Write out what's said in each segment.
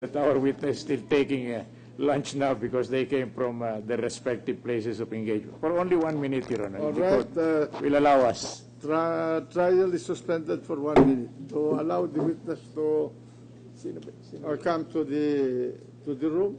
that our witness still taking lunch now because they came from their respective places of engagement. For only 1 minute, Your Honor. All The right, court will allow us. trial is suspended for 1 minute to allow the witness to come to the room.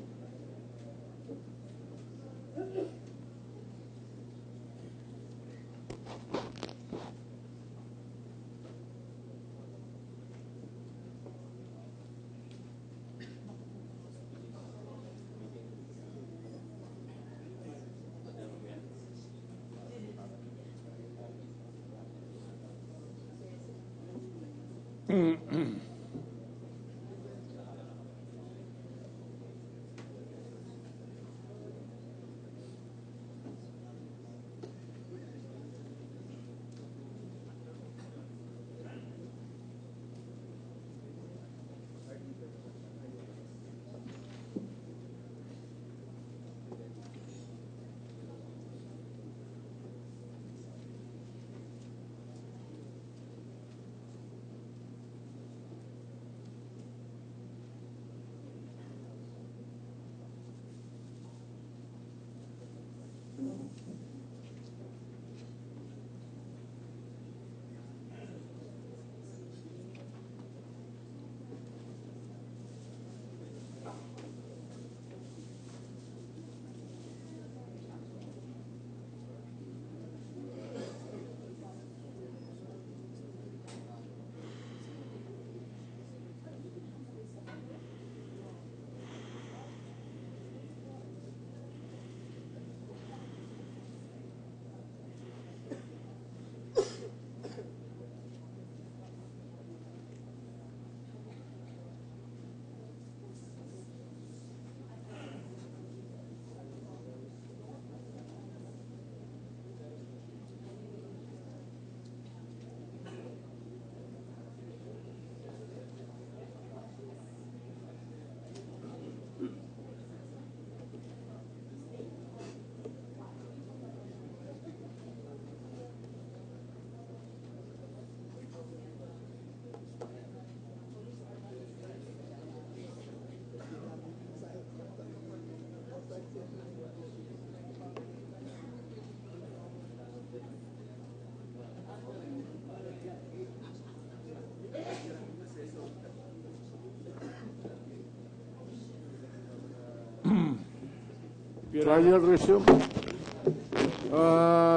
Trial resume.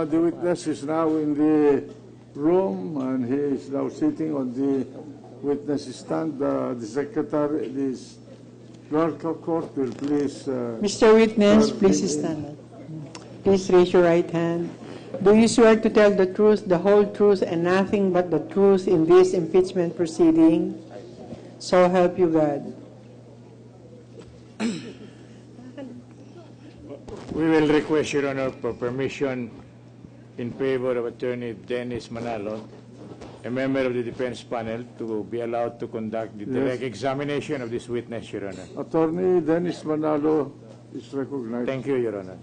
The witness is now in the room and he is now sitting on the witness stand. The secretary, this clerk of court will please... Mr. Witness, please stand up. Please raise your right hand. Do you swear to tell the truth, the whole truth, and nothing but the truth in this impeachment proceeding? So help you God. We will request, Your Honor, for permission in favor of Attorney Dennis Manalo, a member of the defense panel, to be allowed to conduct the direct examination of this witness, Your Honor. Attorney Dennis Manalo is recognized. Thank you, Your Honor.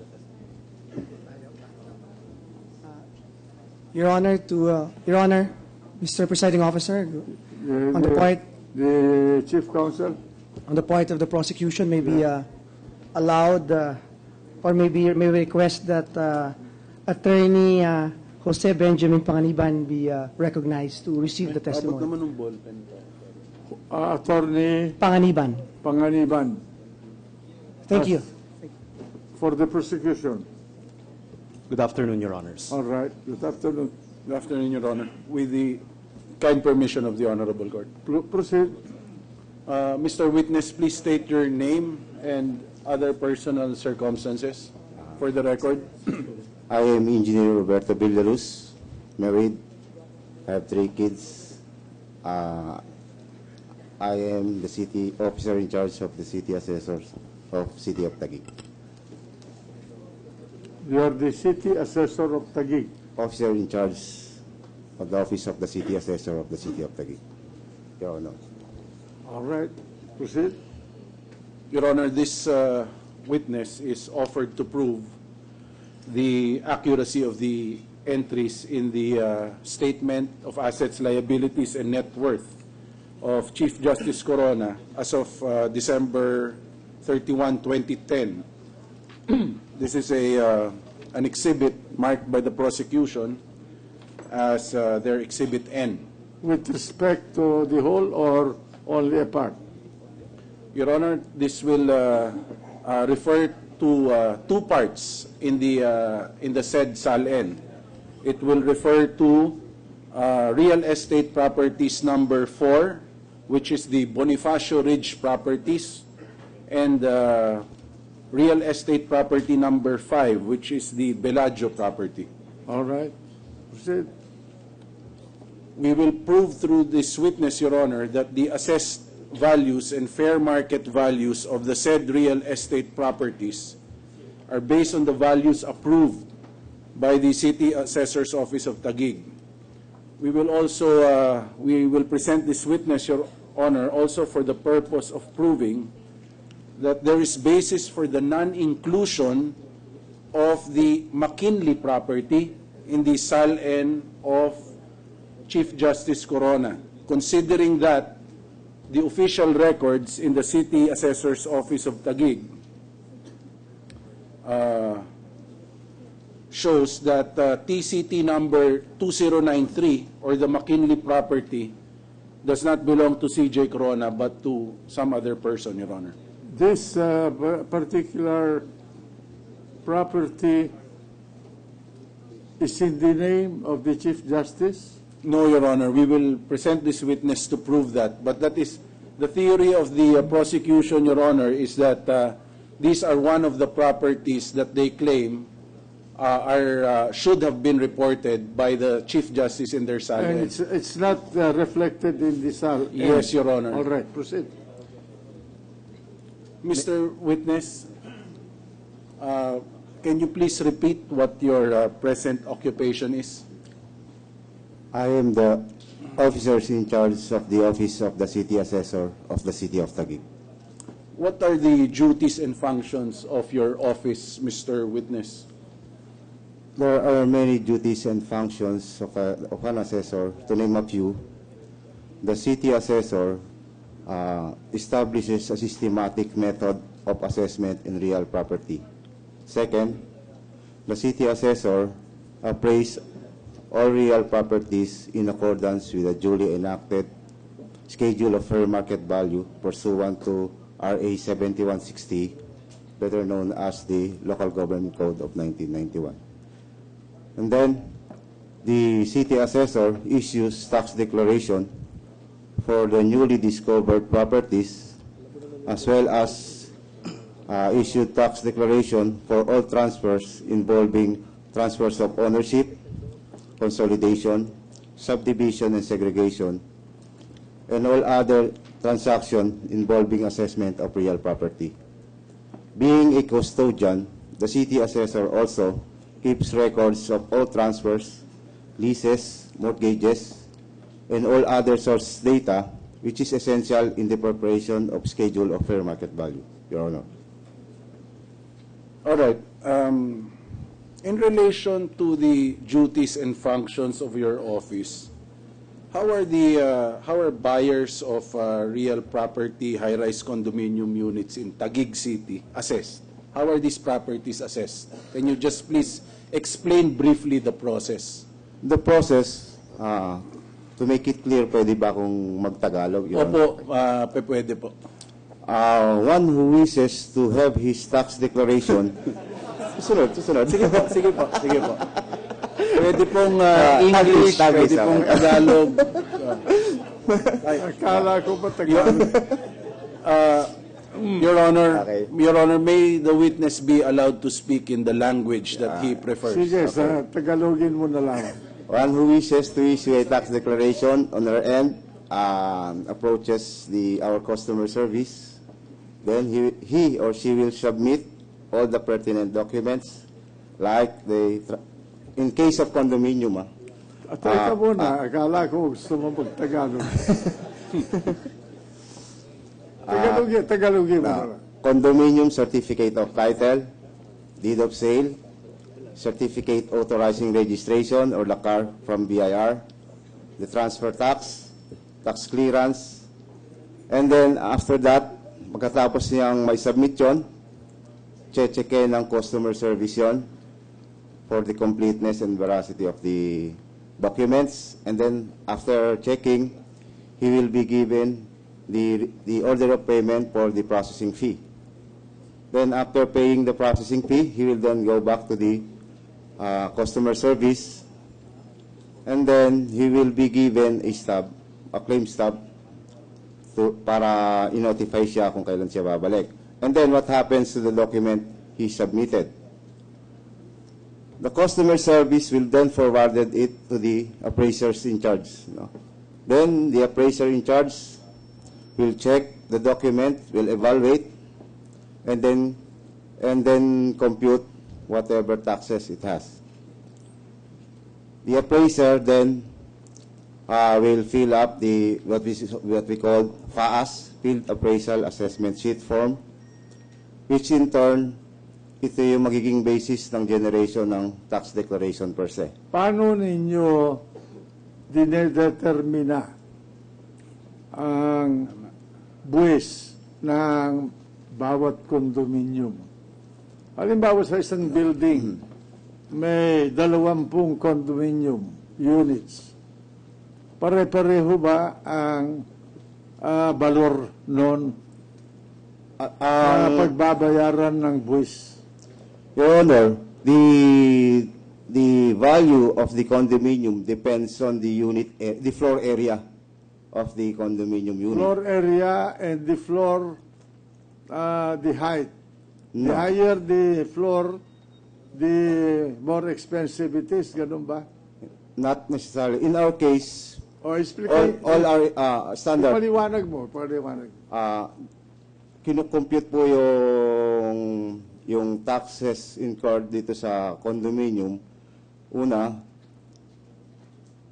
Your Honor, Mr. Presiding Officer, on the point, the Chief Counsel. on the point of the prosecution, may be allowed, or maybe request that Attorney Jose Benjamin Panganiban be recognized to receive the testimony. Attorney Panganiban. Panganiban. Thank you. For the prosecution. Good afternoon, Your Honors. All right. Good afternoon. Good afternoon, Your Honor. With the kind permission of the Honorable Court. Proceed. Mr. Witness, please state your name and other personal circumstances for the record. I am Engineer Roberto Villaluz, married. I have 3 kids. I am the city officer in charge of the city assessors of City of Taguig. You are the city assessor of Taguig. Officer in charge of the office of the city assessor of the City of Taguig. Your Honor. All right. Proceed. Your Honor, this witness is offered to prove the accuracy of the entries in the statement of assets, liabilities, and net worth of Chief Justice Corona as of December 31, 2010. This is an exhibit marked by the prosecution as their Exhibit N. With respect to the whole or only a part? Your Honor, this will refer to two parts in the said SAL-N. It will refer to real estate properties number 4, which is the Bonifacio Ridge properties, and real estate property number 5, which is the Bellagio property. All right. Proceed. We will prove through this witness, Your Honor, that the assessed values and fair market values of the said real estate properties are based on the values approved by the City Assessor's Office of Taguig. We will also we will present this witness, Your Honor, also for the purpose of proving that there is basis for the non-inclusion of the McKinley property in the SAL-N of Chief Justice Corona, considering that the official records in the City Assessor's Office of Taguig shows that TCT number 2093, or the McKinley property, does not belong to CJ Corona but to some other person, Your Honor. This particular property is in the name of the Chief Justice? No, Your Honor. We will present this witness to prove that. But that is the theory of the prosecution, Your Honor, is that these are one of the properties that they claim should have been reported by the Chief Justice in their SAL. And it's not reflected in the SAL? Yes, Your Honor. All right, proceed. Mr. Witness, can you please repeat what your present occupation is? I am the officers in charge of the Office of the City Assessor of the City of Taguig. What are the duties and functions of your office, Mr. Witness? There are many duties and functions of an assessor. To name a few, the City Assessor establishes a systematic method of assessment in real property. Second, the City Assessor appraises all real properties in accordance with a duly enacted Schedule of Fair Market Value pursuant to RA 7160, better known as the Local Government Code of 1991. And then, the City Assessor issues tax declaration for the newly discovered properties, as well as issued tax declaration for all transfers involving transfers of ownership, consolidation, subdivision and segregation, and all other transactions involving assessment of real property. Being a custodian, the City Assessor also keeps records of all transfers, leases, mortgages, and all other source data, which is essential in the preparation of Schedule of Fair Market Value, Your Honor. All right. In relation to the duties and functions of your office, how are buyers of real property high-rise condominium units in Taguig City assessed? How are these properties assessed? Can you just please explain briefly the process? The process, to make it clear, pwede ba akong magtagalog, Your Honor? Opo, pwede po. One who wishes to have his tax declaration. Susunod. Sige po. Pwede pong English, pwede pong Tagalog. Akala ko ba Tagalog? Your Honor, Okay. Your Honor, may the witness be allowed to speak in the language that he prefers. Sige, sa Tagalogin mo na lang. One who wishes to issue a tax declaration on their end approaches our customer service. Then he or she will submit all the pertinent documents, like in case of condominium. Teka muna, akala ko gusto mo mag-Tagalog. Tagalogin mo na lang. Condominium certificate of title, deed of sale, certificate authorizing registration or LACAR from BIR, the transfer tax, tax clearance, And then after that, pagkatapos niyang may submit yun, check ng customer service yun for the completeness and veracity of the documents. And then after checking, he will be given the order of payment for the processing fee. Then after paying the processing fee, he will then go back to the customer service, and then he will be given a stub, a claim stub, para i-notify siya kung kailan siya babalik. And then what happens to the document he submitted? The customer service will then forwarded it to the appraisers in charge. No? Then the appraiser in charge will check the document, will evaluate, and then compute whatever taxes it has. The appraiser then will fill up the what we call FAAS, Field Appraisal Assessment Sheet form, which in turn ito yung magiging basis ng generation ng tax declaration per se. Paano ninyo dinedetermina ang buwis ng bawat condominium? Halimbawa sa isang building, may 20 condominium units. Pare-pareho ba ang balor noon pagbabayaran ng buwis? Your Honor, the value of the condominium depends on the unit, the floor area of the condominium unit. Floor area and the floor, the height. The No. higher the floor, the more expensive it is. Ganun ba? Not necessarily. In our case, O explain. all our standard, Paliwanag mo. Paliwanag. kinukompute po yung taxes incurred dito sa condominium. Una,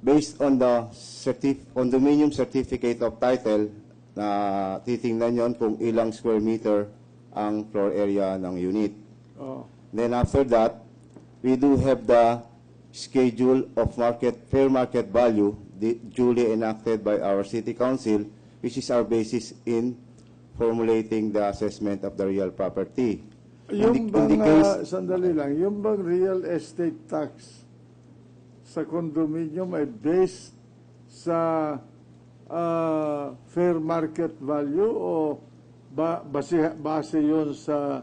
based on the condominium certificate of title, na titingnan yon kung ilang square meter ang floor area ng unit. Oh. Then after that, we do have the schedule of fair market value duly enacted by our city council, which is our basis in formulating the assessment of the real property. Yung in the bang, case, sandali lang, yung bang real estate tax sa condominium ay based sa fair market value o base yun sa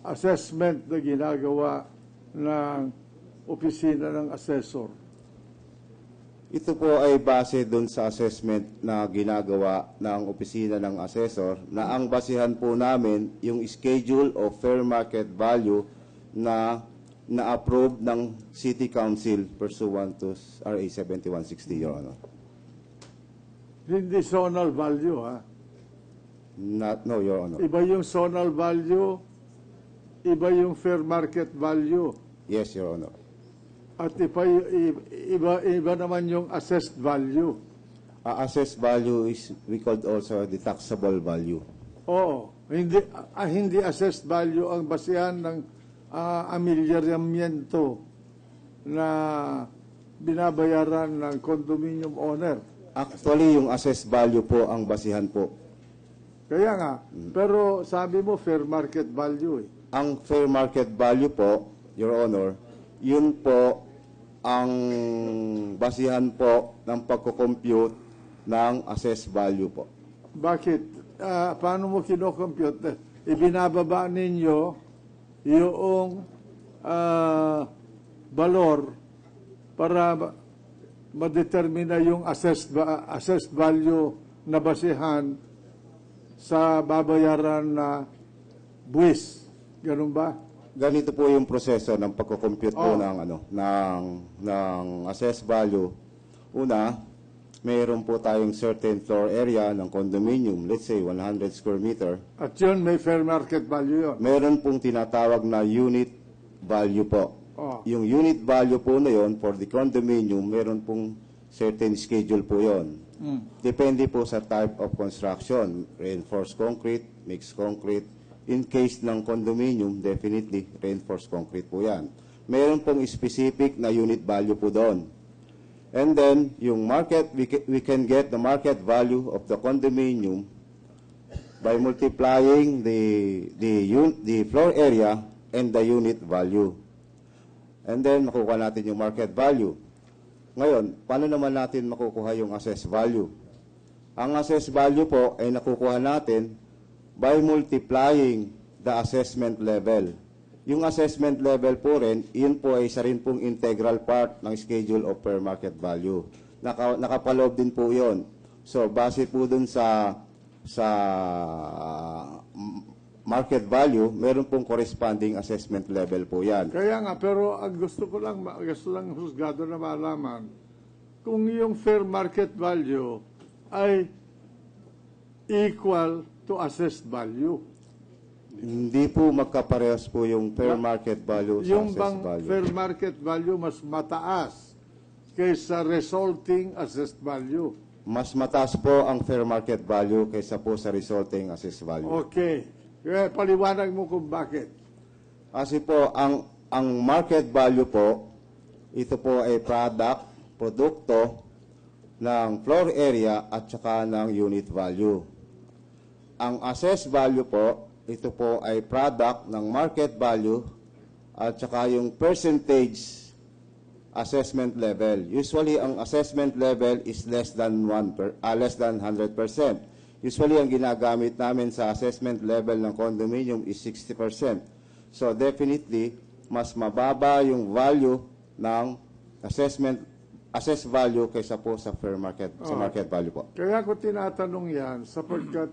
assessment na ginagawa ng opisina ng assessor? ito po ay base doon sa assessment na ginagawa ng opisina ng assessor, na ang basihan po namin yung schedule of fair market value na na-approve ng City Council pursuant to RA 7160, Your Honor. Hindi zonal value, ha? No, Your Honor. Iba yung zonal value, iba yung fair market value, Yes, Your Honor. at iba naman yung assessed value. Assessed value is, we called also the taxable value. Oo, hindi assessed value ang basihan ng amilyaramiento na binabayaran ng condominium owner. Actually, yung assessed value po ang basihan po. Kaya nga, pero sabi mo fair market value eh. Ang fair market value po, Your Honor, yun po ang basihan po ng pagko-compute ng assessed value po. Bakit? Paano mo kinocompute? Ibinababa ninyo yung valor para madetermina yung assessed value na basihan sa babayaran na buwis. Ganun ba? Ganito po yung proseso ng pagko-compute po ng assessed value. Una, mayroon po tayong certain floor area ng condominium, let's say 100 square meter. At yun, may fair market value yun. Meron pong tinatawag na unit value po. Oh. Yung unit value po na yon for the condominium, meron pong certain schedule po yon. Depende po sa type of construction, reinforced concrete, mixed concrete. In case ng condominium, definitely reinforced concrete po yan. Meron pong specific na unit value po doon. And then, yung market, we can get the market value of the condominium by multiplying the floor area and the unit value. And then, makukuha natin yung market value. Ngayon, paano naman natin makukuha yung assessed value? Ang assessed value po ay nakukuha natin by multiplying the assessment level. Yung assessment level po rin, yun po ay isa rin pong integral part ng schedule of fair market value. Nakapaloob din po yun. So, base po dun sa market value, meron pong corresponding assessment level po yan. Kaya nga, pero ang gusto lang husgado na malaman, kung yung fair market value ay equal to assessed value. Hindi po magkaparehas po yung fair market value sa Yung assessed bang value. fair market value mas mataas kaysa resulting assessed value. Mas mataas po ang fair market value kaysa po sa resulting assessed value. Okay. Kaya paliwanag mo kung bakit. Kasi po, ang market value po, ito po ay produkto ng floor area at saka ng unit value. Ang assessed value po, ito po ay product ng market value at saka yung percentage assessment level. Usually, ang assessment level is less than 100%. Usually, ang ginagamit namin sa assessment level ng condominium is 60%. So, definitely, mas mababa yung value ng assessed value kaysa po sa fair market, sa market value po. Kaya ko tinatanong yan sapagkat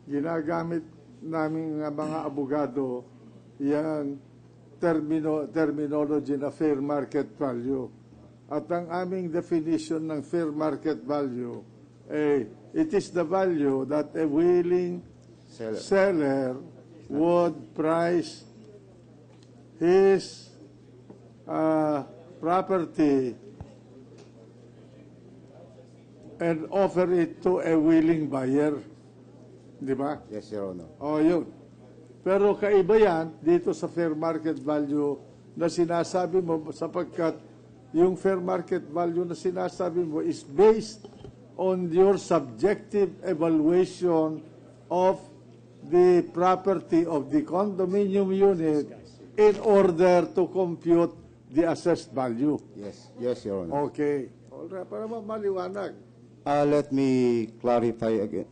ginagamit namin mga abogado yung terminology na fair market value. At ang aming definition ng fair market value, it is the value that a willing seller would price his property and offer it to a willing buyer. Di ba? Yes, Your Honor. O, yun. Pero kaiba yan dito sa fair market value na sinasabi mo sapagkat yung fair market value na sinasabi mo is based on your subjective evaluation of the property of the condominium unit in order to compute the assessed value. Yes, Your Honor. Okay. Alright, para maliwanag. Let me clarify again.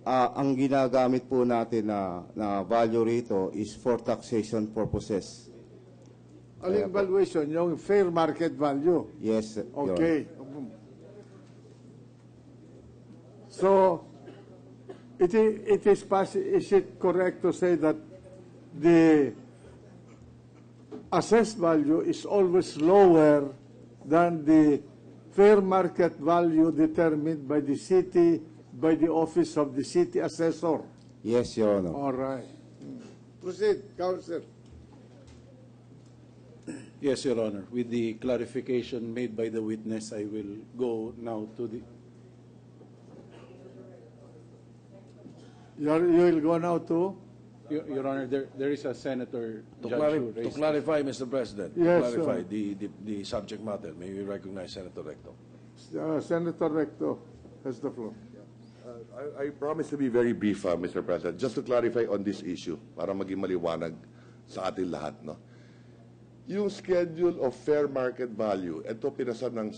Ang ginagamit po natin na value rito is for taxation purposes. Aling valuation? Yung fair market value. Yes, Your Honor. Okay. So, is it correct to say that the assessed value is always lower than the fair market value determined by the city, by the office of the city assessor? Yes, Your Honor. All right. Proceed, Counsel. Yes, Your Honor. With the clarification made by the witness, I will go now to the... You will go now to? Your Honor, there is a Senator To Judge who raised... clarify, Mr. President, Yes, to clarify sir. the subject matter, may we recognize Senator Recto? Senator Recto has the floor. I promise to be very brief, Mr. President, just to clarify on this issue, para maging maliwanag sa atin lahat. No? Yung schedule of fair market value, ito pinasa ng